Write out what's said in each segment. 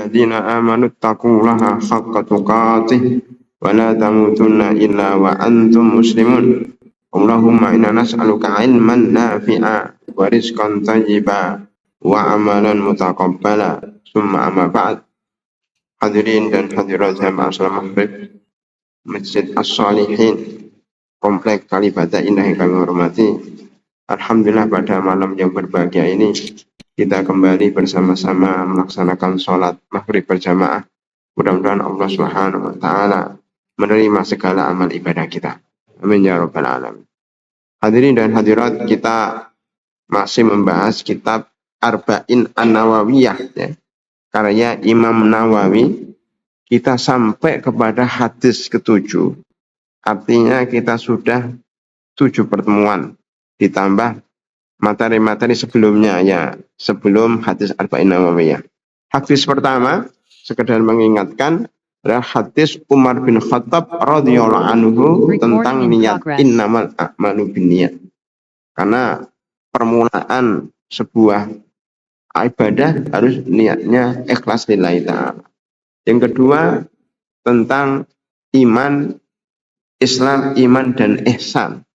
ayyuhalladzina amanu taqullaha haqqa tuqatih wa la tamutunna illa wa antum muslimun. Allahumma inna nas'aluka ilman nafi'a wa rizqan thayyiba wa amalan mutaqabbala. Summa amma ba'd. Hadirin dan hadirat jamaah salat maghrib Masjid As-Shalihin, Komplek Kalibata Indah yang kami hormati. Alhamdulillah pada malam yang berbahagia ini kita kembali bersama-sama melaksanakan sholat maghrib berjamaah. Mudah-mudahan Allah Subhanahu wa Ta'ala menerima segala amal ibadah kita. Amin ya rabbal alamin. Hadirin dan hadirat, kita masih membahas kitab Arba'in An-Nawawiyah, ya, karya Imam Nawawi. Kita sampai kepada hadis ke-7. Artinya kita sudah 7 pertemuan ditambah materi-materi sebelumnya, ya, sebelum hadis Arba'in Nawawiyah. Hadis pertama sekedar mengingatkan adalah hadis Umar bin Khattab radhiyallahu anhu tentang niat, innamal a'malu binniyat. Karena permulaan sebuah ibadah harus niatnya ikhlas lillahi ta'ala. Yang kedua tentang iman, Islam, iman dan ihsan.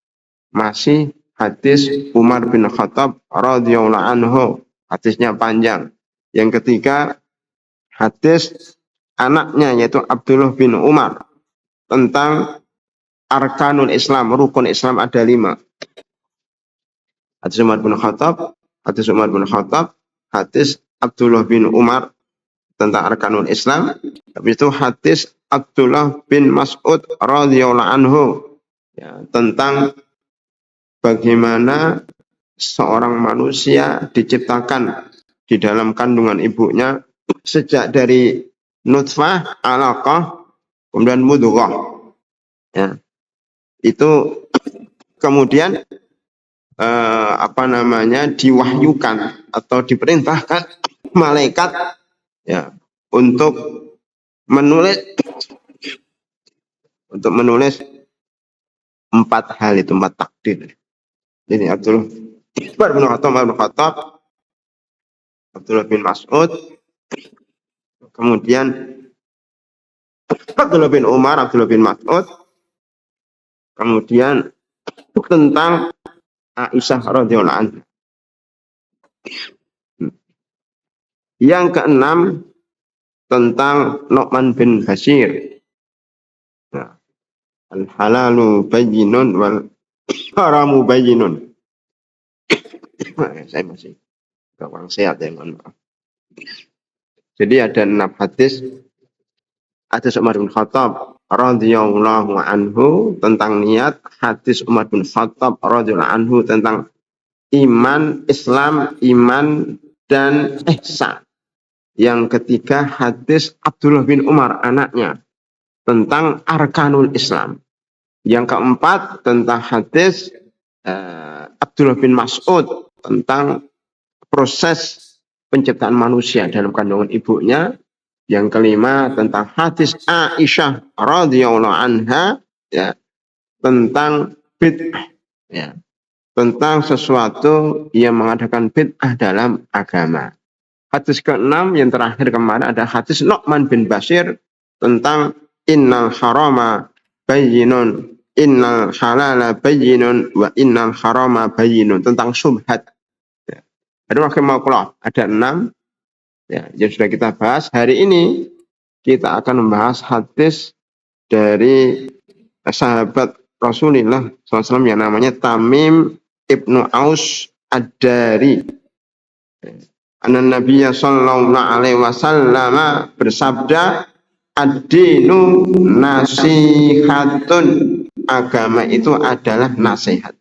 Masih hadis Umar bin Khattab radhiyallahu anhu, hadisnya panjang. Yang ketiga hadis anaknya yaitu Abdullah bin Umar tentang arkanul Islam, rukun Islam ada 5. Hadis Umar bin Khattab, hadis Abdullah bin Umar tentang arkanul Islam. Habis itu hadis Abdullah bin Mas'ud radhiyallahu anhu, ya, tentang bagaimana seorang manusia diciptakan di dalam kandungan ibunya sejak dari nutfah, alaqah, kemudian mudghah. Ya. Itu kemudian diwahyukan atau diperintahkan malaikat, ya, untuk menulis 4 hal itu, 4 takdir. Ini Abdullah bin Khattab, Abdullah bin Mas'ud, kemudian Abdullah bin Umar, Abdullah bin Mas'ud, kemudian tentang Aisyah radhiyallahu anha. Yang keenam tentang Nu'man bin Bashir. Nah, al-halalu bayyinun wal haramu bayyinun. Saya masih kurang sehat, ya, mohon maaf. Jadi ada 6 hadis. Hadis Umar bin Khattab radhiyallahu anhu tentang niat, hadis Umar bin Khattab radhiyallahu anhu tentang iman, Islam, iman dan ihsan. Yang ketiga hadis Abdullah bin Umar anaknya tentang arkanul Islam. Yang keempat tentang hadis Abdullah bin Mas'ud tentang proses penciptaan manusia dalam kandungan ibunya. Yang kelima tentang hadis Aisyah radhiyallahu anha, ya, tentang bid'ah, ya, tentang sesuatu yang mengadakan bid'ah dalam agama. Hadis ke-6 yang terakhir kemarin ada hadis Nu'man bin Bashir tentang innal harama bayyinun, innal halala bayyinun, wa innal harama bayyinun, tentang syubhat. Ya. Ada 6, ya, yang sudah kita bahas. Hari ini kita akan membahas hadis dari sahabat Rasulullah SAW yang namanya Tamim ibnu Aus Ad-Dari. Anna Nabiyya sallallahu alaihi wasallam bersabda, ad-dinu nasihatun, agama itu adalah nasihat.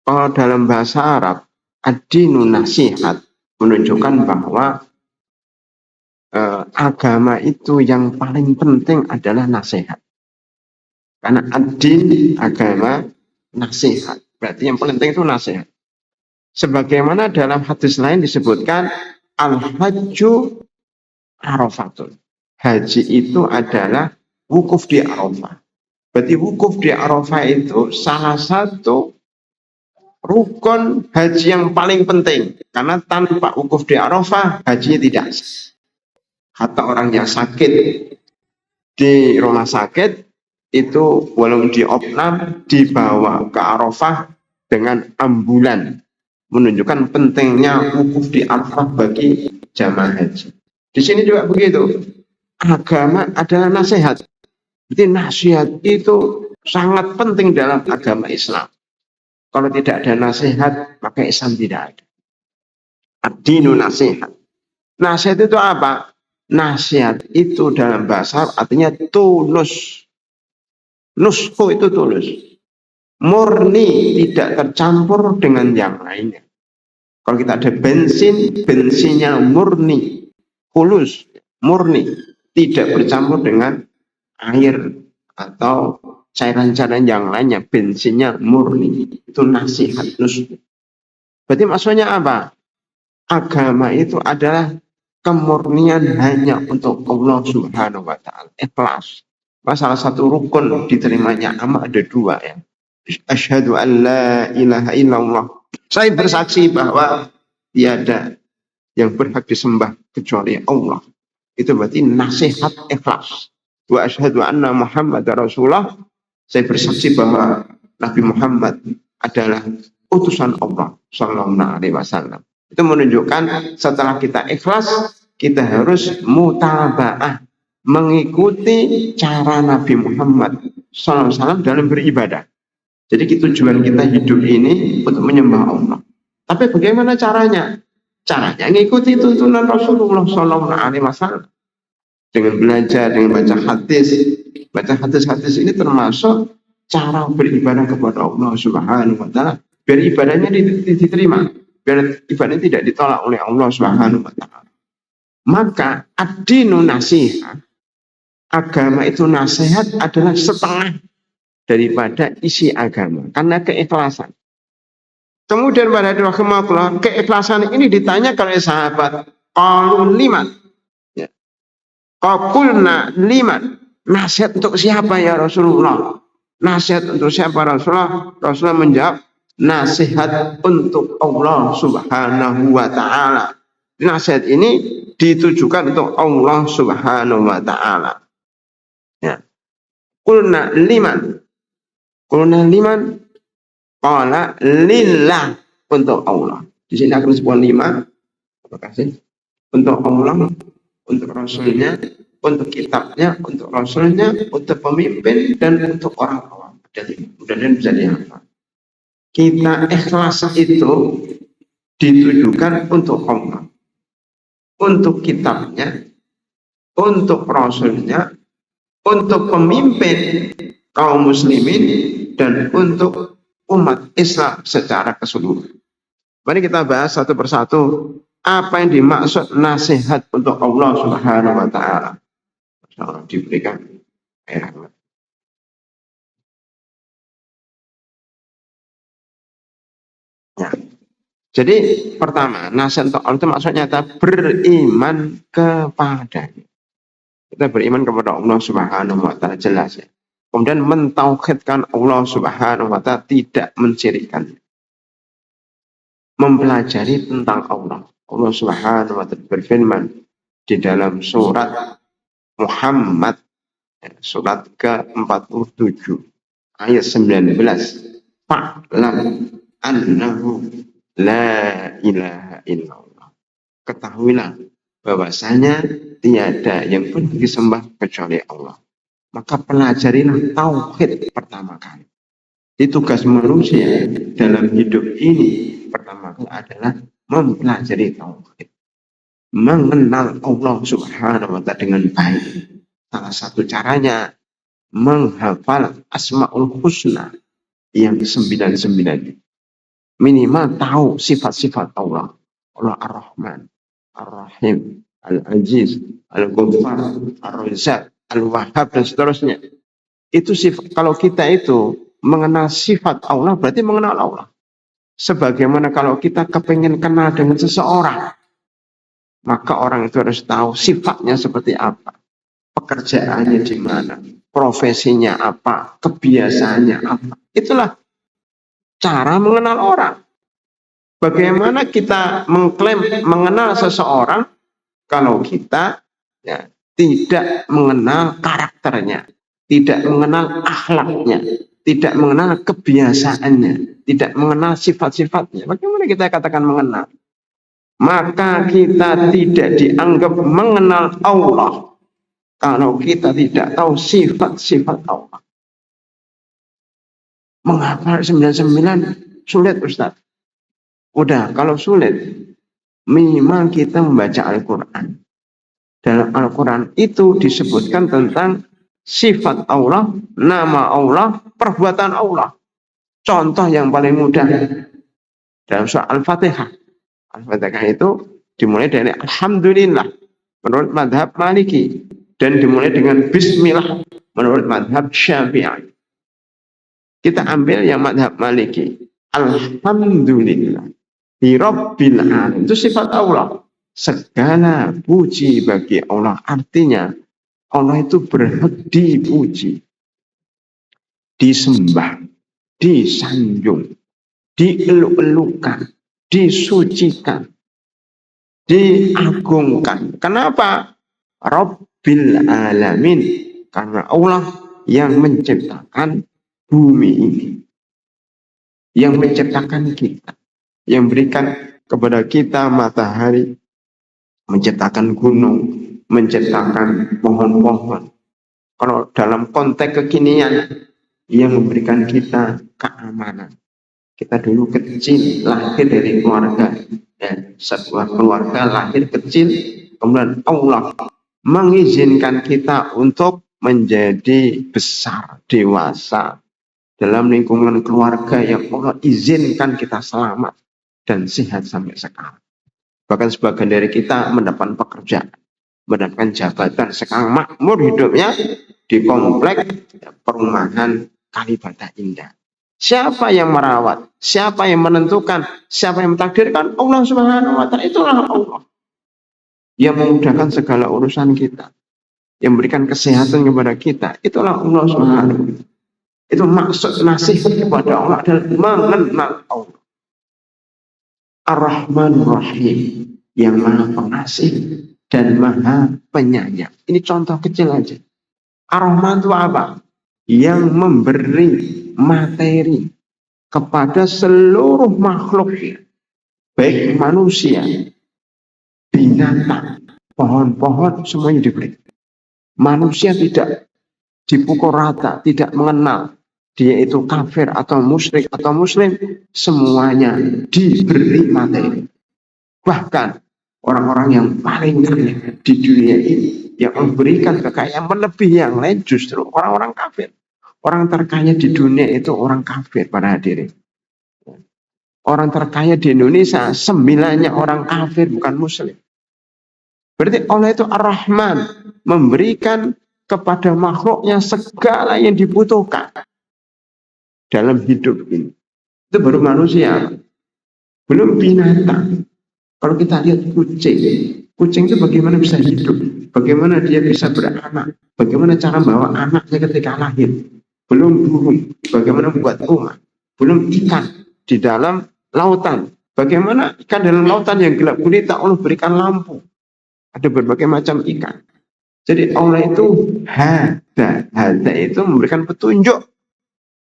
Kalau dalam bahasa Arab, ad-dinu nasihat menunjukkan bahwa agama itu yang paling penting adalah nasihat. Karena ad-din, agama, nasihat. Berarti yang paling penting itu nasihat. Sebagaimana dalam hadis lain disebutkan al-hajju arafatun. Haji itu adalah wukuf di Arafah. Berarti wukuf di Arafah itu salah satu rukun haji yang paling penting. Karena tanpa wukuf di Arafah, hajinya tidak sah. Hatta orang yang sakit di rumah sakit itu walaupun diopnam dibawa ke Arafah dengan ambulan, menunjukkan pentingnya wukuf di Arafah bagi jamaah haji. Di sini juga begitu. Agama adalah nasihat. Jadi nasihat itu sangat penting dalam agama Islam. Kalau tidak ada nasihat, maka Islam tidak ada. Ad-dinu nasihat. Nasihat itu apa? Nasihat itu dalam bahasa Arab artinya tulus. Nusku itu tulus. Murni, tidak tercampur dengan yang lainnya. Kalau kita ada bensin, bensinnya murni, tulus, murni, tidak bercampur dengan air atau cairan-cairan yang lainnya, bensinnya murni. Itu nasihat nusku. Berarti maksudnya apa? Agama itu adalah kemurnian hanya untuk Allah Subhanahu wa Ta'ala. Ikhlas. Salah satu rukun diterimanya amal ada dua ya. Asyhadu an la ilaha illallah. Saya bersaksi bahwa tiada yang berhak disembah kecuali Allah. Itu berarti nasihat ikhlas. Wa asyhadu anna Muhammad Rasulullah. Saya bersaksi bahwa Nabi Muhammad adalah utusan Allah Sallallahu Alaihi Wasallam. Itu menunjukkan setelah kita ikhlas, kita harus mutaba'ah, mengikuti cara Nabi Muhammad SAW dalam beribadah. Jadi tujuan kita hidup ini untuk menyembah Allah. Tapi bagaimana caranya? Caranya mengikuti tuntunan Rasulullah SAW dengan belajar, dengan baca hadis. Baca hadis-hadis ini termasuk cara beribadah kepada Allah Subhanahu Wa Taala. Biar ibadahnya diterima, biar ibadahnya tidak ditolak oleh Allah Subhanahu Wa Taala. Maka ad-dinu nasihat, agama itu nasihat adalah setengah daripada isi agama karena keikhlasan. Kemudian pada rahimahullah, keikhlasan ini ditanya oleh sahabat, qalu liman? Ya. Qulna liman? Nasihat untuk siapa ya Rasulullah? Nasihat untuk siapa Rasulullah? Rasulullah menjawab, nasihat untuk Allah Subhanahu wa Ta'ala. Nasihat ini ditujukan untuk Allah Subhanahu wa Ta'ala. Ya. Qulna liman? Qulna liman? Qala lillah, untuk Allah. Di sini akan disebut lima. Terima kasih. Untuk Allah, untuk Rasulnya, untuk kitabnya, untuk Rasulnya, untuk pemimpin, dan untuk orang awam. Mudah-mudahan bisa dihafal. Kita ikhlas itu ditujukan untuk Allah, untuk kitabnya, untuk Rasulnya, untuk pemimpin kaum muslimin, dan untuk umat Islam secara keseluruhan. Mari kita bahas satu persatu apa yang dimaksud nasihat untuk Allah Subhanahu wa Ta'ala. Diberikan air hangat. Ya. Jadi pertama, nasihat untuk Allah itu maksudnya kita beriman kepadanya. Kita beriman kepada Allah Subhanahu wa Ta'ala, jelas ya. Kemudian mentauhidkan Allah Subhanahu wa Ta'ala, tidak mensyirikkan. Mempelajari tentang Allah. Allah Subhanahu wa Ta'ala berfirman di dalam surat Muhammad, surat ke-47 ayat 19. Fa'lam annahu la ilaha illallah. Ketahuilah bahwasanya tiada yang pun disembah kecuali Allah. Maka pelajarilah tauhid pertama kali. Di tugas manusia dalam hidup ini pertama kali adalah mempelajari tauhid. Mengenal Allah Subhanahu wa Ta'ala dengan baik. Salah satu caranya menghafal Asmaul Husna yang 99. Minimal tahu sifat-sifat Allah. Allah Ar-Rahman, Ar-Rahim, Al-Aziz, Al-Ghaffar, Ar-Razzaq, Al-Wahhab, dan seterusnya. Itu sifat. Kalau kita itu mengenal sifat Allah, berarti mengenal Allah. Sebagaimana kalau kita kepengen kenal dengan seseorang, maka orang itu harus tahu sifatnya seperti apa, pekerjaannya di mana, profesinya apa, kebiasaannya apa. Itulah cara mengenal orang. Bagaimana kita mengklaim mengenal seseorang kalau kita Ya, tidak mengenal karakternya, tidak mengenal akhlaknya, tidak mengenal kebiasaannya, tidak mengenal sifat-sifatnya. Bagaimana kita katakan mengenal? Maka kita tidak dianggap mengenal Allah kalau kita tidak tahu sifat-sifat Allah. Menghafal 99 sulit, Ustaz. Udah, kalau sulit, minimal kita membaca Al-Quran. Dalam Al-Quran itu disebutkan tentang sifat Allah, nama Allah, perbuatan Allah. Contoh yang paling mudah dalam surah Al-Fatihah. Al-Fatihah itu dimulai dari Alhamdulillah menurut madhab Maliki dan dimulai dengan Bismillah menurut madhab Syafi'i. Kita ambil yang madhab Maliki. Alhamdulillah Rabbil alamin. Itu sifat Allah. Segala puji bagi Allah. Artinya Allah itu berhak dipuji, disembah, disanjung, dieluk-elukan, disucikan, diagungkan. Kenapa? Rabbil alamin. Karena Allah yang menciptakan bumi ini, yang menciptakan kita, yang berikan kepada kita matahari, menciptakan gunung, menciptakan pohon-pohon. Kalau dalam konteks kekinian, yang memberikan kita keamanan. Kita dulu kecil, lahir dari keluarga. Ya, sebuah keluarga lahir kecil, kemudian Allah mengizinkan kita untuk menjadi besar, dewasa, dalam lingkungan keluarga yang Allah izinkan kita selamat dan sehat sampai sekarang. Bahkan sebagian dari kita mendapat pekerjaan, mendapatkan jabatan, sekarang makmur hidupnya di komplek perumahan Kalibata Indah. Siapa yang merawat? Siapa yang menentukan? Siapa yang mentakdirkan? Allah Subhanahu wa Ta'ala. Itulah Allah yang memudahkan segala urusan kita, yang memberikan kesehatan kepada kita. Itulah Allah Subhanahu wa Ta'ala. Itu maksud nasihat kepada Allah adalah mengenal Allah. Ar-Rahman Rahim, yang maha pengasih dan maha penyayang. Ini contoh kecil aja. Ar-Rahman itu apa? Yang memberi materi kepada seluruh makhluknya, baik manusia, binatang, pohon-pohon, semuanya diberi. Manusia tidak dipukul rata, tidak mengenal dia itu kafir atau musyrik atau muslim, semuanya diberi materi. Bahkan orang-orang yang paling kaya di dunia ini, yang memberikan kekayaan melebihi yang lain, justru orang-orang kafir. Orang terkaya di dunia itu orang kafir, para hadirin. Orang terkaya di Indonesia 9-nya orang kafir, bukan muslim. Berarti Allah itu Ar-Rahman, memberikan kepada makhluknya segala yang dibutuhkan dalam hidup ini. Itu baru manusia, belum binatang. Kalau kita lihat kucing itu bagaimana bisa hidup, bagaimana dia bisa beranak, bagaimana cara bawa anaknya ketika lahir. Belum burung, bagaimana membuat rumah. Belum ikan di dalam lautan, bagaimana ikan dalam lautan yang gelap gulita Allah berikan lampu. Ada berbagai macam ikan. Jadi Allah itu hada itu memberikan petunjuk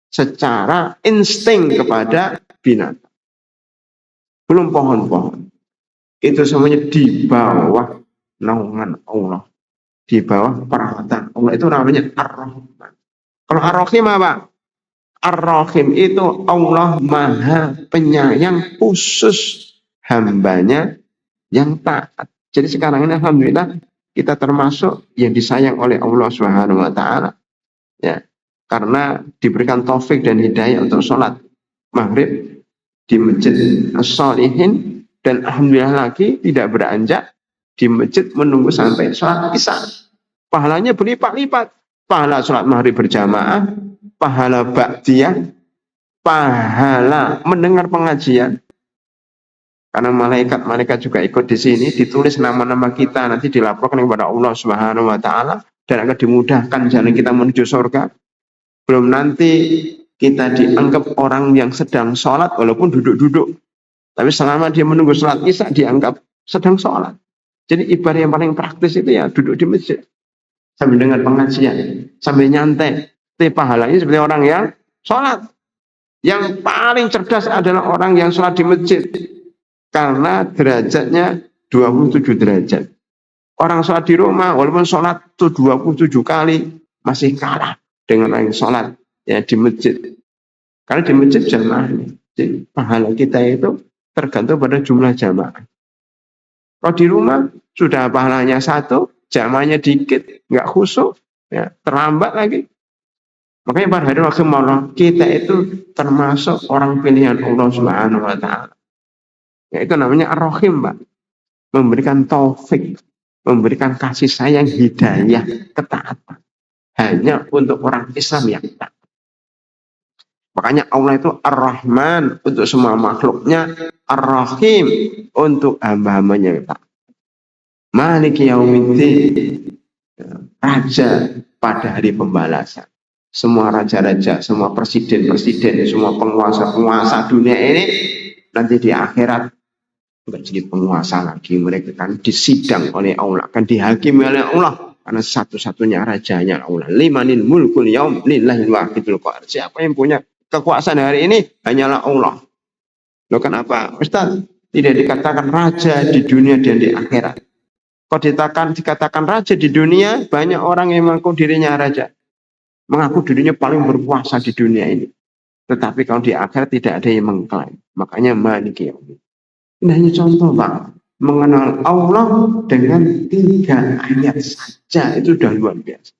secara insting kepada binatang. Belum pohon-pohon. Itu semuanya di bawah naungan Allah. Di bawah perawatan Allah. Itu namanya Ar-Rahman. Kalau Ar-Rahim apa? Ar-Rahim itu Allah maha penyayang khusus hambanya yang taat. Jadi sekarang ini alhamdulillah kita termasuk yang disayang oleh Allah Subhanahu wa Ta'ala. Ya. Karena diberikan taufik dan hidayah untuk sholat maghrib di masjid As-Shalihin, dan alhamdulillah lagi tidak beranjak di masjid menunggu sampai sholat isya. Pahalanya berlipat-lipat. Pahala sholat maghrib berjamaah, pahala ba'diyah, pahala mendengar pengajian. Karena malaikat juga ikut di sini, ditulis nama-nama kita, nanti dilaporkan kepada Allah Subhanahu wa Ta'ala, dan akan dimudahkan jalan kita menuju surga. Belum nanti kita dianggap orang yang sedang sholat walaupun duduk-duduk. Tapi selama dia menunggu sholat isya dianggap sedang sholat. Jadi ibadah yang paling praktis itu ya duduk di masjid sambil dengar pengajian, sambil nyantai. Tapi pahalanya seperti orang yang sholat. Yang paling cerdas adalah orang yang sholat di masjid. Karena derajatnya 27 derajat. Orang sholat di rumah, walaupun sholat itu 27 kali, masih kalah dengan orang yang sholat ya, di masjid. Karena di masjid jamaah. Jadi pahala kita itu tergantung pada jumlah jamaah. Kalau di rumah sudah pahalanya satu, jamaahnya dikit, nggak khusyuk, ya, terlambat lagi. Makanya pada hari Allah kita itu termasuk orang pilihan Allah Subhanahu Wa Taala. Ya, itu namanya Ar-Rahim, Pak. Memberikan taufik, memberikan kasih sayang, hidayah, ketaatan. Hanya untuk orang Islam yang taat. Makanya Allah itu Ar-Rahman untuk semua makhluknya, Ar-Rahim untuk hamba-hambanya yang taat. Maliki Yaumiddin, raja pada hari pembalasan. Semua raja-raja, semua presiden-presiden, semua penguasa-penguasa dunia ini nanti di akhirat bukan jadi penguasa lagi, mereka akan disidang oleh Allah, akan dihakimi oleh Allah karena satu-satunya rajanya Allah. Limanil mulkul yaum lillahil wahidul qahar. Siapa yang punya kekuasaan hari ini hanyalah Allah. Loh kenapa? Ustaz, tidak dikatakan raja di dunia dan di akhirat. Kalau dikatakan raja di dunia, banyak orang yang mengaku dirinya raja. Mengaku dirinya paling berkuasa di dunia ini. Tetapi kalau di akhirat tidak ada yang mengklaim. Makanya maliki yaumiddin. Ini hanya contoh, Pak. Mengenal Allah dengan 3 ayat saja itu sudah luar biasa.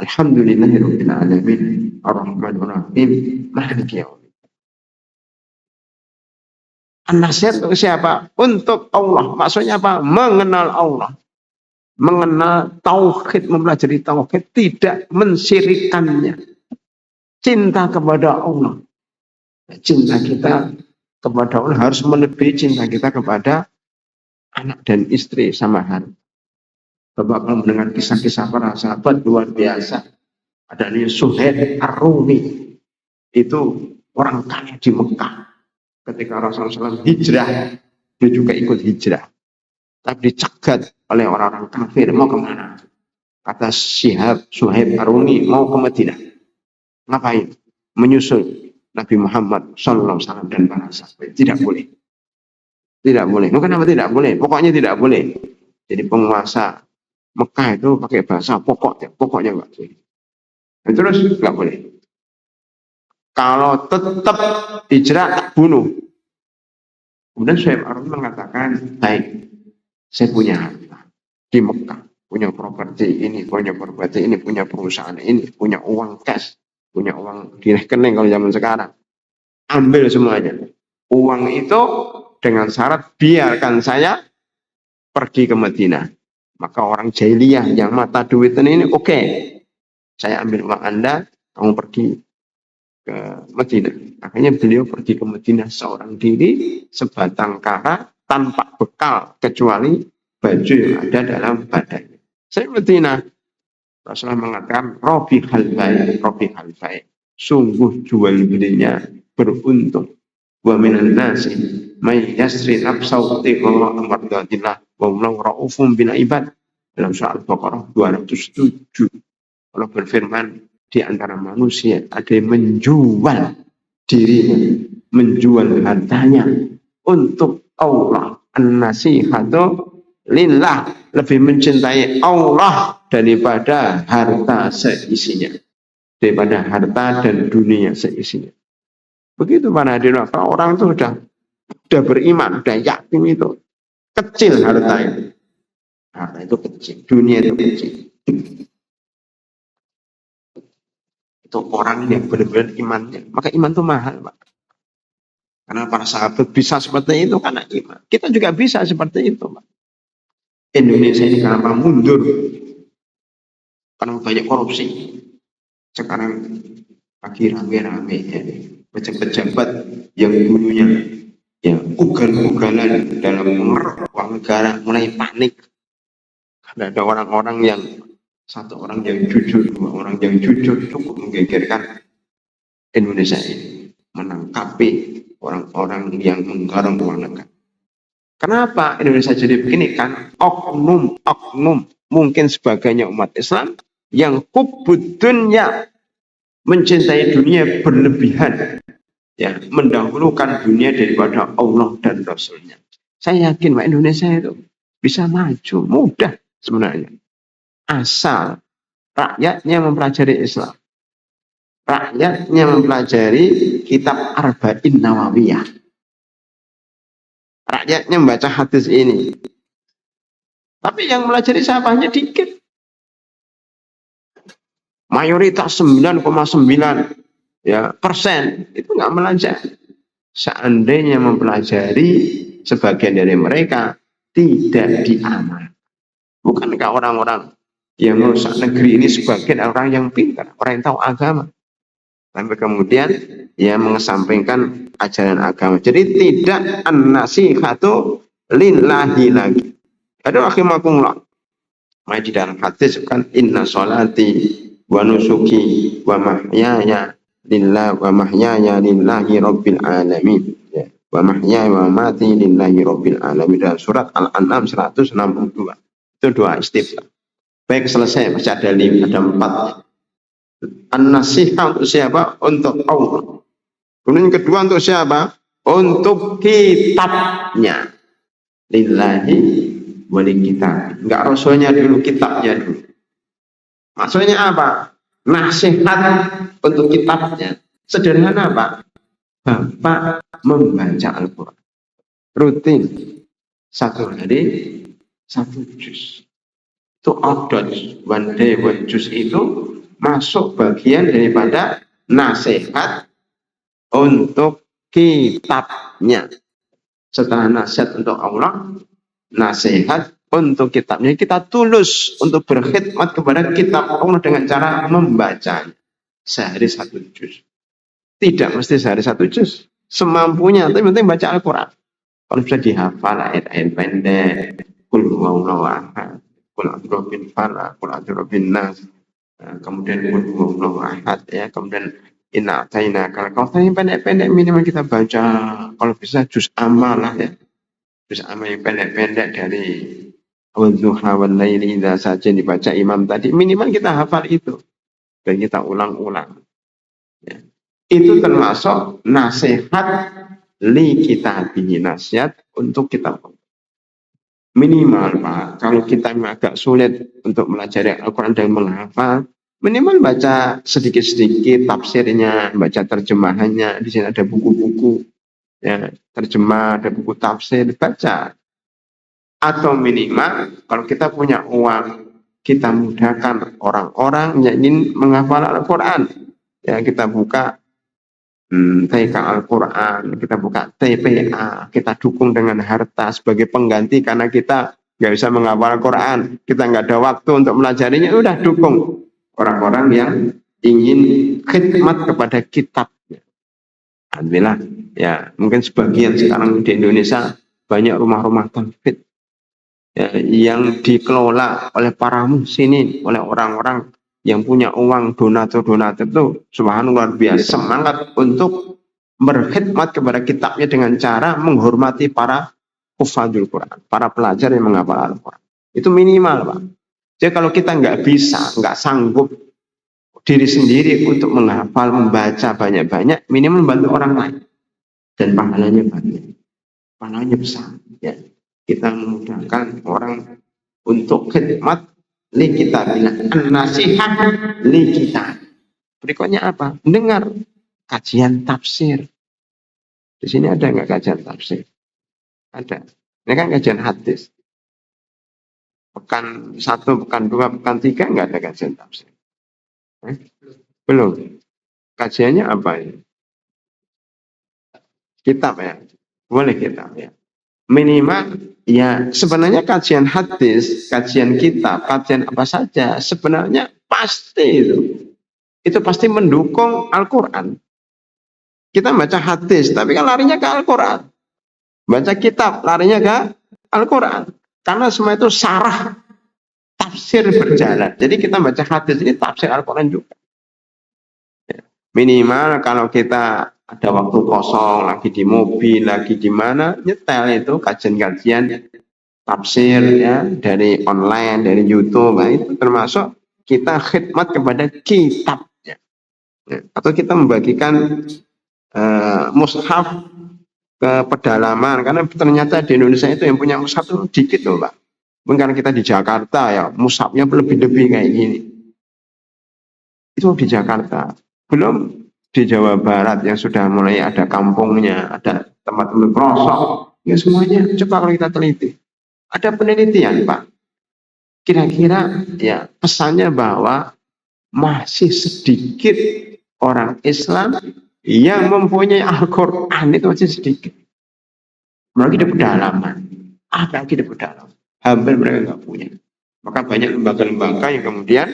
Alhamdulillahirabbil alamin, Ar-Rahmanir Rahim, maliki yaumiddin. An-nasihat untuk siapa? Untuk Allah. Maksudnya apa? Mengenal Allah. Mengenal tauhid, mempelajari tauhid, tidak mensyirikannya. Cinta kepada Allah. Cinta kita kepada Allah harus melebihi cinta kita kepada anak dan istri sama harta. Bapak kalau mendengar kisah-kisah para sahabat luar biasa. Ada Suhaib Ar-Rumi. Itu orang kaya di Mekah. Ketika Rasulullah SAW hijrah, dia juga ikut hijrah. Tapi dicegat oleh orang-orang kafir. Mau kemana? Kata Suhaib Ar-Rumi, mau ke Madinah. Ngapain? Menyusul Nabi Muhammad SAW dan para sahabat. Tidak boleh. Tidak boleh. Kenapa tidak boleh? Pokoknya tidak boleh. Jadi penguasa Mekah itu pakai bahasa pokoknya nggak boleh. Dan terus nggak boleh. Kalau tetap hijrah, bunuh. Kemudian Suhaib Ar-Rumi mengatakan, baik, saya punya harta di Mekah, punya properti ini, punya perusahaan ini, punya uang cash, punya uang di rekening kalau zaman sekarang. Ambil semuanya. Uang itu dengan syarat biarkan saya pergi ke Madinah. Maka orang jahiliyah yang mata duit ini oke. Saya ambil uang Anda, kamu pergi ke Madinah. Akhirnya beliau pergi ke Madinah seorang diri, sebatang kara, tanpa bekal kecuali baju yang ada dalam badannya. Saya Madinah. Rasulullah mengatakan Robi halbai. Sungguh jual belinya beruntung. Wa minan nasi may yasri nafsahu tiqwa amradatillah wa huwa raufum bil ibad. Dalam surah Al-Baqarah 207. Allah berfirman, di antara manusia ada yang menjual dirinya, menjual hartanya untuk Allah. An-nasihatu lillah, lebih mencintai Allah daripada harta seisinya, daripada harta dan dunia seisinya. Begitu para hadirin, kalau orang itu sudah beriman, sudah yakin itu kecil hartanya. Harta itu kecil, dunia itu kecil. Itu orang yang benar-benar imannya. Maka iman itu mahal, Pak. Karena para sahabat bisa seperti itu karena iman. Kita juga bisa seperti itu, Pak. Indonesia ini kenapa mundur? Karena banyak korupsi. Sekarang lagi rame-rame ya. Pejabat-pejabat yang dulunya ya ugal-ugalan dalam mengeruk uang negara mulai panik. Karena ada orang-orang yang satu orang yang jujur, 2 orang yang jujur cukup menggegerkan Indonesia ini, menangkapi orang-orang yang menggarung uang negara. Kenapa Indonesia jadi begini? Kan oknum mungkin sebagainya umat Islam yang hubbud dunya, mencintai dunia berlebihan, ya, mendahulukan dunia daripada Allah dan Rasulnya. Saya yakin Pak, Indonesia itu bisa maju mudah sebenarnya, asal rakyatnya mempelajari Islam, rakyatnya mempelajari kitab Arba'in Nawawiyah, rakyatnya membaca hadis ini. Tapi yang melajari siapanya dikit. Mayoritas 9,9 ya persen itu nggak mempelajari. Seandainya mempelajari, sebagian dari mereka tidak diamal. Bukankah orang-orang yang merusak negeri ini sebagian orang yang pintar, orang yang tahu agama, sampai kemudian ya mengesampingkan ajaran agama. Jadi tidak an-nasihatu lillahi lagi. Ada rahimakumullah. Maka di dalam hadis kan inna sholati wa nusuki wa mahyaya lillah wa mahyaya lillahi rabbil alamin. Ya. Wa mahyaya wa mati lillahi rabbil alamin. Dalam surat Al-An'am 162. Itu doa istiftah. Baik, selesai, masih ada 4. An-nasihah untuk siapa? Untuk Allah. Kemudian kedua untuk siapa? Untuk kitabnya. Lillahi wali kitab. Enggak rasulnya dulu, kitabnya dulu. Maksudnya apa? Nasihat untuk kitabnya. Sederhana Pak. Bapak membaca Al-Quran. Rutin. 1 hari 1 juz. Itu outdoor. One day one juz itu masuk bagian daripada nasihat untuk kitabnya. Setelah nasihat untuk Allah, nasihat untuk kitabnya. Kita tulus untuk berkhidmat kepada kitab Allah dengan cara membacanya. Sehari 1 juz. Tidak mesti sehari 1 juz. Semampunya, tapi penting baca Al-Quran. Kalau bisa dihafal ayat-ayat pendek. Qul huwallahu ahad. Qul a'udzu bin falaq. Qul a'udzu bin nas. Kemudian qul huwallahu ahad, ya. Kemudian inna ataina kalau yang pendek-pendek minimal kita baca. Kalau bisa juz amal lah, ya. Juz amal yang pendek-pendek dari wadzuha wal laili idza saja dibaca imam tadi, minimal kita hafal itu dan kita ulang-ulang, ya. Itu termasuk nasihat li kitabihi, nasihat untuk kitab. Minimal Pak, kalau kita agak sulit untuk melajari Al-Quran dan menghafal, minimal baca sedikit-sedikit tafsirnya, baca terjemahannya. Di sini ada buku-buku, ya, terjemah, ada buku tafsir, baca. Atau minimal kalau kita punya uang, kita mudahkan orang-orang yang ingin menghafal Al-Quran. Ya, kita buka TK Al-Quran, kita buka TPA, kita dukung dengan harta sebagai pengganti karena kita nggak bisa menghafal Al-Quran, kita nggak ada waktu untuk melajarinya, udah dukung orang-orang yang ingin khidmat kepada kitabnya. Alhamdulillah, ya mungkin sebagian sekarang di Indonesia banyak rumah-rumah tahfidz, ya, yang dikelola oleh para muhsinin, oleh orang-orang yang punya uang, donatur-donatur itu subhanallah luar biasa semangat untuk berkhidmat kepada kitabnya dengan cara menghormati para hufadzul Quran, para pelajar yang menghafal Al-Quran. Itu minimal Pak. Jadi kalau kita nggak bisa, nggak sanggup diri sendiri untuk menghafal, membaca banyak-banyak, minimal membantu orang lain. Dan pahalanya banyak. Pahalanya besar. Ya. Kita memudahkan orang untuk khidmat li kitabillah, nasihat li kitab. Berikutnya apa? Dengar kajian tafsir. Di sini ada nggak kajian tafsir? Ada. Ini kan kajian hadis. Pekan 1, pekan 2, pekan 3 nggak ada kajian tafsir. Belum. Kajiannya apa ini? Kitab, ya. Boleh kitab, ya. Minimal ya sebenarnya kajian hadis, kajian kitab, kajian apa saja sebenarnya pasti itu pasti mendukung Al-Quran. Kita baca hadis tapi kan larinya ke Al-Quran, baca kitab larinya ke Al-Quran, karena semua itu sarah tafsir berjalan. Jadi kita baca hadis ini tafsir Al-Quran juga. Minimal kalau kita ada waktu kosong, lagi di mobil, lagi di mana, nyetel itu kajian-kajian tafsir ya dari online, dari YouTube. Nah, itu termasuk kita khidmat kepada kitab ya. Atau kita membagikan mushaf ke pedalaman, karena ternyata di Indonesia itu yang punya mushaf itu dikit loh Pak. Mungkin karena kita di Jakarta ya mushafnya lebih-lebih kayak gini. Itu di Jakarta. Belum di Jawa Barat yang sudah mulai ada kampungnya, ada tempat-tempat pelosok. Ya semuanya coba kalau kita teliti. Ada penelitian Pak. Kira-kira ya pesannya bahwa masih sedikit orang Islam yang mempunyai Al-Quran, itu masih sedikit. Mereka di pedalaman. Apalagi di pedalaman. Hampir mereka nggak punya. Maka banyak lembaga-lembaga yang kemudian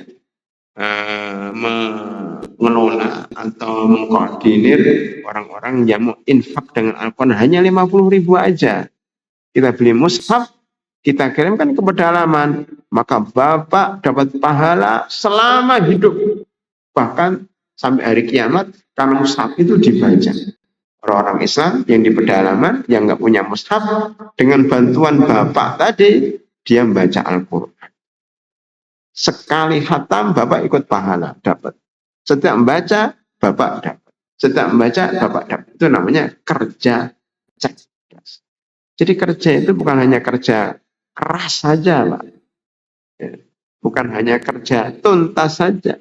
mengelola atau mengkoordinir orang-orang yang mau infak dengan Al-Quran hanya 50.000 aja. Kita beli mushaf, kita kirimkan ke pedalaman, maka Bapak dapat pahala selama hidup. Bahkan sampai hari kiamat, kalau mushaf itu dibaca. Orang-orang Islam yang di pedalaman, yang nggak punya mushaf, dengan bantuan Bapak tadi, dia membaca Al-Quran. Sekali khatam, Bapak ikut pahala, dapat. Setiap membaca, Bapak dapat. Setiap membaca, Bapak dapat. Itu namanya kerja cerdas. Jadi kerja itu bukan hanya kerja keras saja, Pak. Bukan hanya kerja tuntas saja.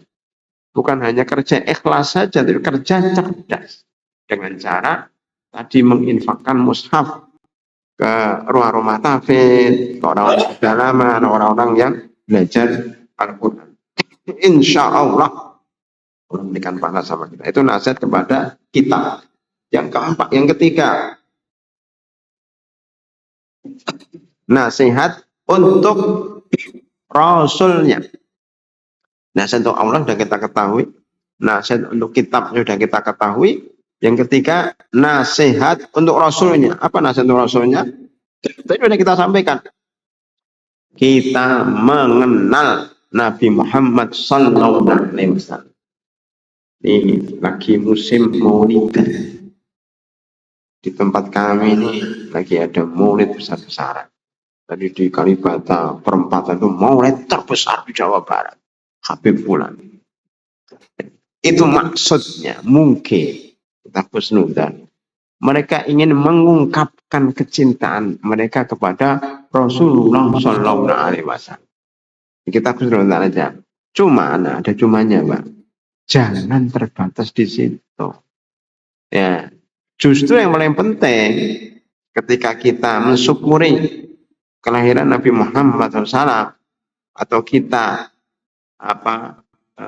Bukan hanya kerja ikhlas saja, tapi kerja cerdas. Dengan cara tadi menginfakkan mushaf ke rumah-rumah tahfidz, ke orang-orang pedalaman, orang-orang yang belajar Al-Quran. Insya Allah memberikan pahala sama kita. Itu nasihat kepada kita. Yang keempat, yang ketiga, nasihat untuk Rasulnya. Nasihat untuk Allah sudah kita ketahui. Nasihat untuk kitab sudah kita ketahui. Yang ketiga, nasihat untuk Rasulnya. Apa nasihat untuk Rasulnya? Tadi sudah kita sampaikan. Kita mengenal Nabi Muhammad Sallallahu Alaihi Wasallam. Ini lagi musim maulidan. Di tempat kami ini lagi ada maulid besar-besaran. Tadi di Kalibata perempatan itu maulid terbesar di Jawa Barat. Habib Fulan. Itu maksudnya mungkin kita husnudzan. Mereka ingin mengungkapkan kecintaan mereka kepada Rasulullah Sallallahu Alaihi Wasallam. Kita husnudzan aja. Cuma ada cumanya, Pak. Jangan terbatas di situ. Ya, justru yang paling penting ketika kita mensyukuri kelahiran Nabi Muhammad SAW atau kita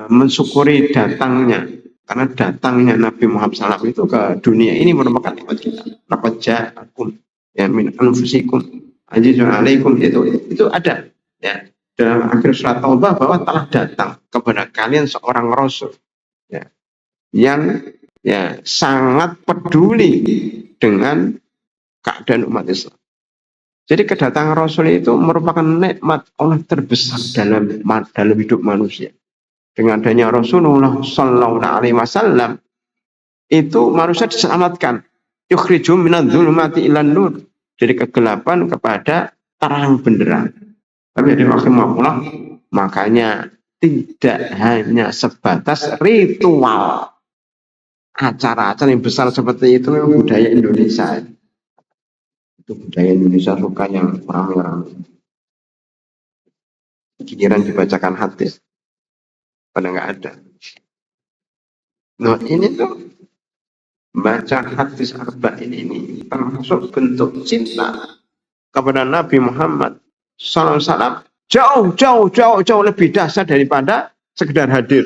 mensyukuri datangnya, karena datangnya Nabi Muhammad SAW itu ke dunia ini merupakan nikmat kita. Laqad ja'akum ya min anfusikum azizun 'alaikum, itu ada ya dalam akhir surat Taubah bahwa telah datang kepada kalian seorang rasul ya, yang ya sangat peduli dengan keadaan umat Islam. Jadi kedatangan Rasul itu merupakan nikmat Allah terbesar dalam hidup manusia. Dengan adanya Rasulullah Sallallahu Alaihi Wasallam itu manusia diselamatkan. Yukhrijum minadz-dzulumati ilan nur, dari kegelapan kepada terang benderang. Tapi dari rahimahullah, makanya tidak hanya sebatas ritual. Acara-acara yang besar seperti itu memang budaya Indonesia. Itu budaya Indonesia suka yang rame-rame. Giliran dibacakan hadis, pada nggak ada. Nah ini tuh baca hadis arba'in ini termasuk bentuk cinta kepada Nabi Muhammad SAW. Jauh lebih dahsyat daripada sekedar hadir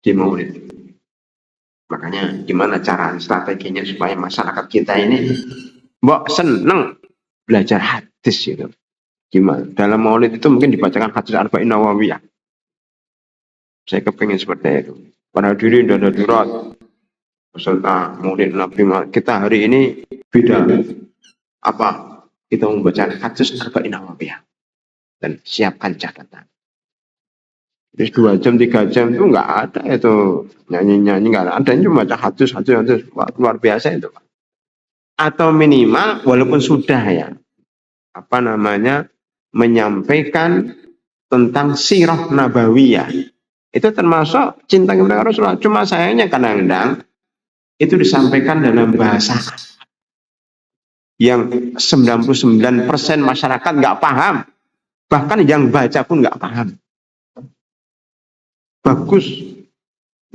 di maulid. Makanya gimana cara strateginya supaya masyarakat kita ini mbok seneng belajar hadis gitu. Gimana? Dalam maulid itu mungkin dibacakan hadis arba'in nawawiyah. Saya kepingin seperti itu. Pada diri dan darurat peserta maulid Nabi kita hari ini beda. Apa? Kita membaca hadis arba'in nawawiyah dan siapkan catatan. Terus 2 jam, 3 jam itu nggak ada itu nyanyi-nyanyi, nggak ada, cuma baca hadis luar biasa itu. Atau minimal walaupun sudah ya, apa namanya, menyampaikan tentang sirah nabawiyah. Itu termasuk cinta kepada Rasulullah. Cuma sayangnya kadang-kadang itu disampaikan dalam bahasa yang 99% masyarakat nggak paham. Bahkan yang baca pun nggak paham. Bagus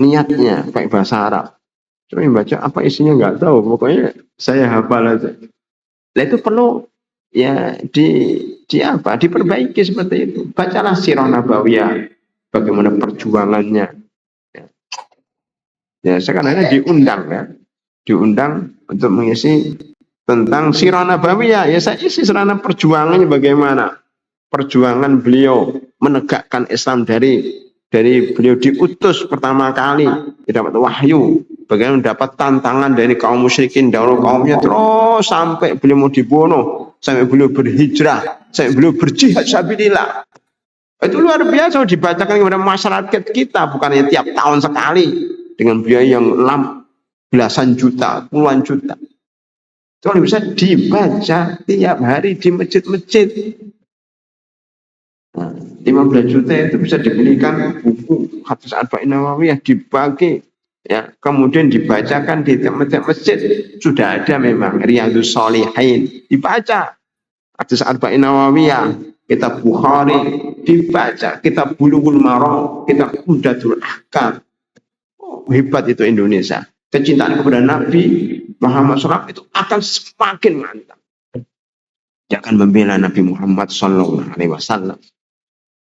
niatnya pakai bahasa Arab. Cuma yang baca apa isinya nggak tahu. Pokoknya saya hafal aja. Nah itu perlu ya diperbaiki seperti itu. Bacalah sirah nabawiyah, bagaimana perjuangannya. Ya sekarang diundang ya, diundang untuk mengisi tentang sirah nabawiyah. Ya saya isi serana perjuangannya bagaimana. Perjuangan beliau menegakkan Islam dari beliau diutus pertama kali, dapat wahyu, bagaimana mendapat tantangan dari kaum musyrikin dahulu kaumnya, terus sampai beliau mau dibunuh, sampai beliau berhijrah, sampai beliau berjihad sabilillah. Itu luar biasa dibacakan kepada masyarakat kita, bukannya tiap tahun sekali dengan biaya yang belasan juta, puluhan juta. Itu bisa dibaca tiap hari di masjid-masjid. 15 juta itu bisa dibelikan buku hadis arba'in nawawiyah, dibagi ya, kemudian dibacakan di tiap masjid. Sudah ada memang Riyadhus Shalihin, dibaca hadis arba'in nawawiyah, kitab Bukhari dibaca, kitab Bulughul Maram, kitab Umdatul Ahkam. Hebat itu Indonesia. Kecintaan kepada Nabi Muhammad SAW itu akan semakin mantap. Dia akan membela Nabi Muhammad SAW.